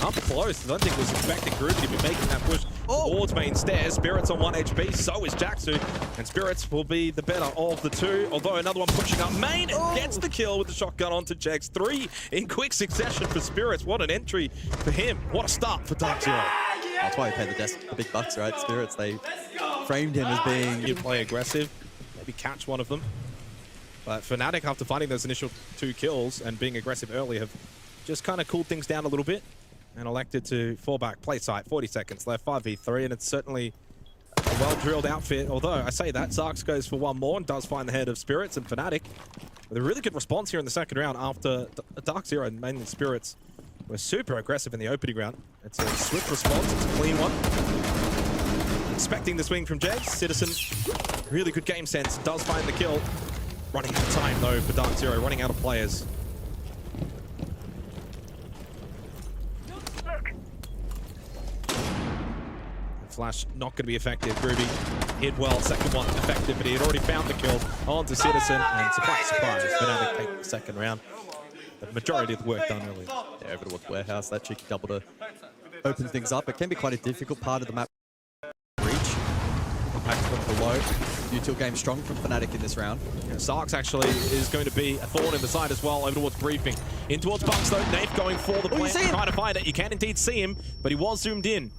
up close. I don't think it was expecting Groovy to be making that push towards main stairs. Spirits on 1 HP, so is Jaxu. And Spirits will be the better of the two. Although another one pushing up main and gets the kill with the shotgun onto Jax. 3 in quick succession for Spirits. What an entry for him. What a start for Dark Zero. That's why he paid the big bucks, right? Spirits, they framed him as being... He'd play aggressive, maybe catch one of them. But Fnatic, after finding those initial 2 kills and being aggressive early, have just kind of cooled things down a little bit and elected to fall back. Play site, 40 seconds left, 5v3, and it's certainly a well-drilled outfit. Although, I say that, Zarx goes for one more and does find the head of Spirits, and Fnatic with a really good response here in the second round after Dark Zero and mainly Spirits were super aggressive in the opening round. It's a swift response, it's a clean one. Expecting the swing from Jags. Citizen, really good game sense, does find the kill. Running out of time though for Dark Zero, running out of players. Flash not going to be effective. Groovy hit well, second one effective, but he had already found the kill onto Citizen, and surprise, surprise, Fnatic take the second round. The majority of the work done early. Yeah, over towards Warehouse, that cheeky double to open things up. It can be quite a difficult part of the map. Reach. Impact from below. Util game strong from Fnatic in this round. Yeah, Zarx actually is going to be a thorn in the side as well, over towards Briefing. In towards Bucks though, Nafe going for the plant, trying to find it. You can indeed see him, but he was zoomed in.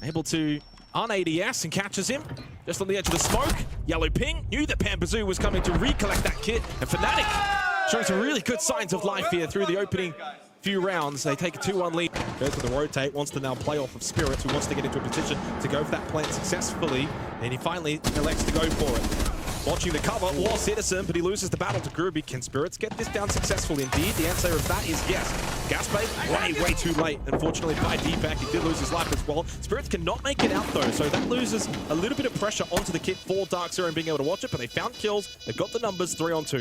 Able to un-ADS and catches him just on the edge of the smoke. Yellow ping, knew that Pampazoo was coming to recollect that kit, and Fnatic showing some really good signs of life here through the opening few rounds. They take a 2-1 lead. Goes for the rotate, wants to now play off of Spirits, who wants to get into a position to go for that plant successfully, and he finally elects to go for it. Watching the cover was Citizen, but he loses the battle to Groovy. Can Spirits get this down successfully? Indeed, the answer of that is yes. Gasbait, way too late. Unfortunately, by Deepak, he did lose his life as well. Spirits cannot make it out, though, so that loses a little bit of pressure onto the kit for Dark Zero and being able to watch it, but they found kills. They've got the numbers, 3-on-2.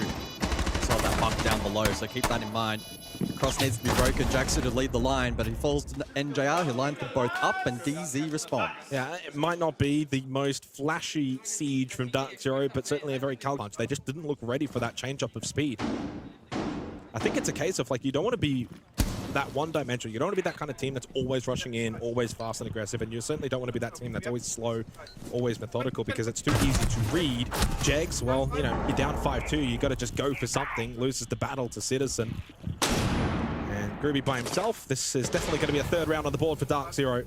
Saw that buck down below, so keep that in mind. The cross needs to be broken. Jackson to lead the line, but he falls to NJR, who lined them both up, and DZ responds. Yeah, it might not be the most flashy siege from Dark Zero, but certainly a very calm punch. They just didn't look ready for that change-up of speed. I think it's a case of, like, you don't want to be that one-dimensional. You don't want to be that kind of team that's always rushing in, always fast and aggressive, and you certainly don't want to be that team that's always slow, always methodical, because it's too easy to read. Jags, well, you know, you're down 5-2, you got to just go for something. Loses the battle to Citizen. And Groovy by himself. This is definitely going to be a third round on the board for Dark Zero.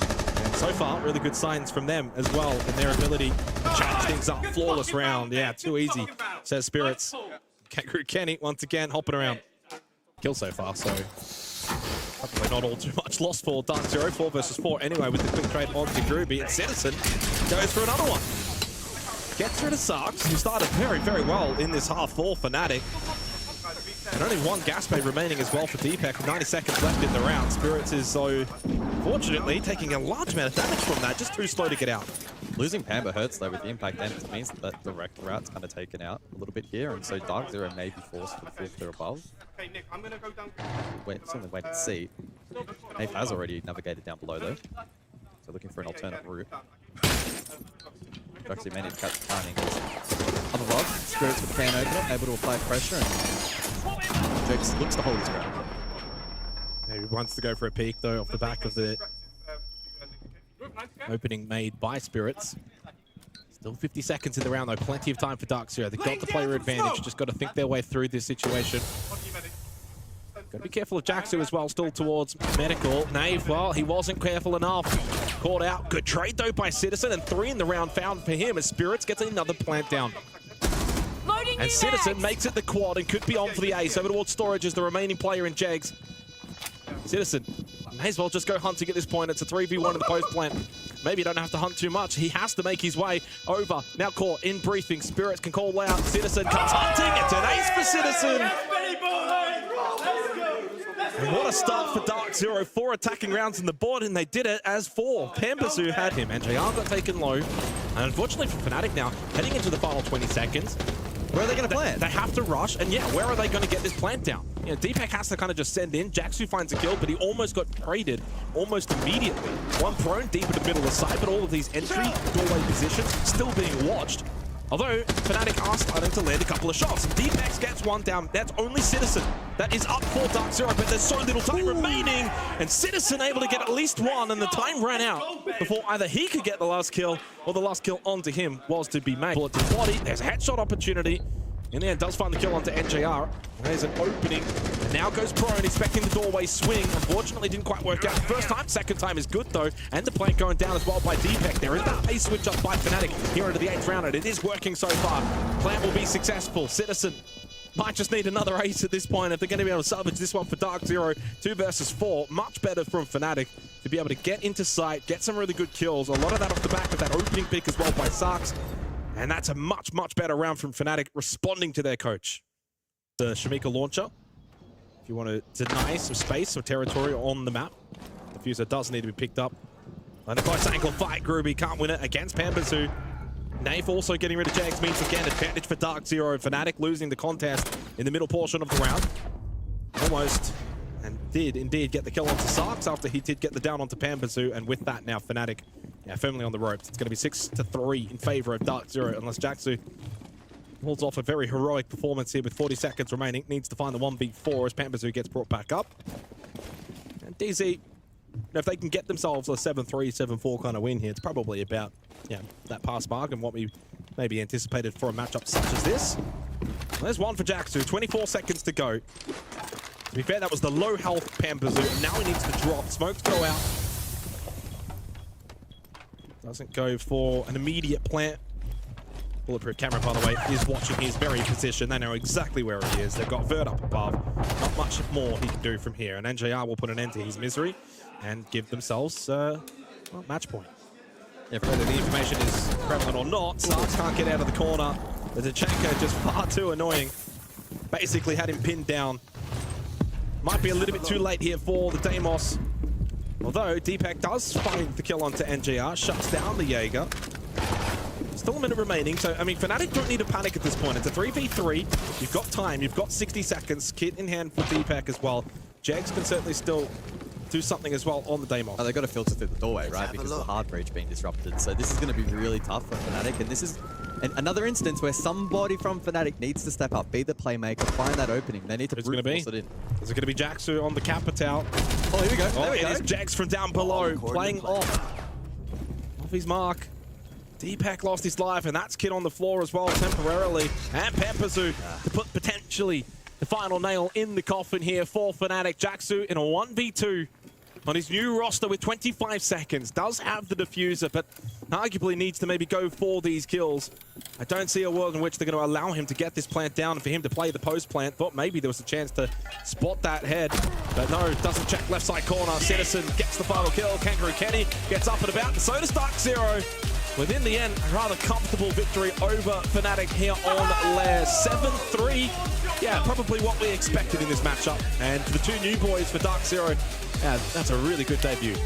And so far, really good signs from them as well in their ability to change things up. Flawless round. Yeah, too easy, says Spirits. Kenny, once again, hopping around. Kill so far, so probably not all too much loss for Dark Zero. 4 versus 4 anyway with the quick trade onto Groovy. And Citizen goes for another one. Gets rid of Zarx, who started very, very well in this half for Fnatic. And only one gas bay remaining as well for Deepak with 90 seconds left in the round. Spirits is so, fortunately, taking a large amount of damage from that, just too slow to get out. Losing Pamba hurts though with the impact damage. It means that direct route's kind of taken out a little bit here, and so Dark Zero may be forced to the 5th or above. Okay, Nick, I'm gonna go down. Certainly wait and see. Nave has already navigated down below though, so looking for an alternate route. Actually may need to catch the timing. Otherwise, Spirits with the can opener, able to apply pressure, and Jakes looks to hold his ground. He wants to go for a peek though off the back of the opening made by Spirits. Still 50 seconds in the round though, plenty of time for Dark Zero. They've got the player advantage, just got to think their way through this situation. Got to be careful of Jaxu as well, still towards medical. Nave, well, he wasn't careful enough. Caught out. Good trade though by Citizen, and 3 in the round found for him as Spirits gets another plant down. And Citizen makes it the quad and could be on for the ace. Over towards Storage as the remaining player in Jags. Citizen may as well just go hunting at this point. It's a 3v1 in the post plant. Maybe you don't have to hunt too much. He has to make his way over. Now caught in Briefing. Spirits can call out. Citizen comes hunting. It's an ace for Citizen. And what a start for Dark Zero. 4 attacking rounds in the board, and they did it as 4. Pampazoo had him. NJR got taken low. And unfortunately for Fnatic now, heading into the final 20 seconds, where are they going to plant? They have to rush, and yeah, where are they going to get this plant down? You know, Deepak has to kind of just send in. Jaxu finds a kill, but he almost got traded almost immediately. One prone deep in the middle of the site, but all of these entry doorway positions still being watched. Although, Fnatic are starting to land a couple of shots. And Deepex gets one down. That's only Citizen. That is up for Dark Zero, but there's so little time remaining. And Citizen able to get at least one, and the time ran out before either he could get the last kill, or the last kill onto him was to be made. Bullet to the body, there's a headshot opportunity. In the end, does find the kill onto NJR. There's an opening. And now goes prone, expecting the doorway swing. Unfortunately, didn't quite work out. First time, second time is good, though. And the plant going down as well by Deepex. There is that pace switch up by Fnatic here into the 8th round, and it is working so far. Plant will be successful. Citizen might just need another ace at this point if they're going to be able to salvage this one for Dark Zero. 2 versus 4. Much better from Fnatic to be able to get into sight, get some really good kills. A lot of that off the back of that opening pick as well by Sarks. And that's a much, much better round from Fnatic, responding to their coach. The Shamika launcher. If you want to deny some space, some territory on the map, the Diffuser does need to be picked up. And the close angle fight, Groovy can't win it against Pambazu. Naif also getting rid of Jags means again advantage for Dark Zero. Fnatic losing the contest in the middle portion of the round. Almost, and did indeed get the kill onto Sarks after he did get the down onto Pambazu. And with that now, Fnatic firmly on the ropes. It's going to be 6-3 in favor of Dark Zero, unless Jaxu pulls off a very heroic performance here with 40 seconds remaining. Needs to find the 1v4 as Pambazu gets brought back up. And DZ, if they can get themselves a 7-3, 7-4 kind of win here, it's probably about that pass mark and what we maybe anticipated for a matchup such as this. Well, there's one for Jaxu, 24 seconds to go. To be fair, that was the low health Pambazu, and now he needs to drop. Smokes go out. Doesn't go for an immediate plant. Bulletproof camera, by the way, is watching his very position. They know exactly where he is. They've got Vert up above. Not much more he can do from here. And NJR will put an end to his misery and give themselves match point. Whether the information is prevalent or not, Sarks can't get out of the corner. The Tachenko just far too annoying. Basically had him pinned down. Might be a little bit too late here for the Deimos. Although Deepex does find the kill onto NJR, shuts down the Jaeger. Still a minute remaining, so I mean, Fnatic don't need to panic at this point. It's a 3v3. You've got time, you've got 60 seconds. Kit in hand for Deepex as well. Jags can certainly still do something as well on the Deimos. They've got to filter through the doorway, right? Because the hard breach being disrupted. So this is going to be really tough for Fnatic, and this is another instance where somebody from Fnatic needs to step up, be the playmaker, find that opening. They need to brute force it in. Is it going to be Jaxu on the Capitao? Oh, here we go. There we go. It is Jax from down below, playing off his mark. Deepex lost his life, and that's Kid on the floor as well temporarily. And Pambazu to put potentially the final nail in the coffin here for Fnatic. Jaxu in a 1v2 on his new roster with 25 seconds. Does have the diffuser, but arguably needs to maybe go for these kills. I don't see a world in which they're going to allow him to get this plant down and for him to play the post plant. Thought maybe there was a chance to spot that head, but no, doesn't check left side corner. Citizen gets the final kill. Kangaroo Kenny gets up and about, and so does Dark Zero. Within the end, a rather comfortable victory over Fnatic here on Lair. 7-3. Yeah, probably what we expected in this matchup. And for the two new boys for Dark Zero, that's a really good debut.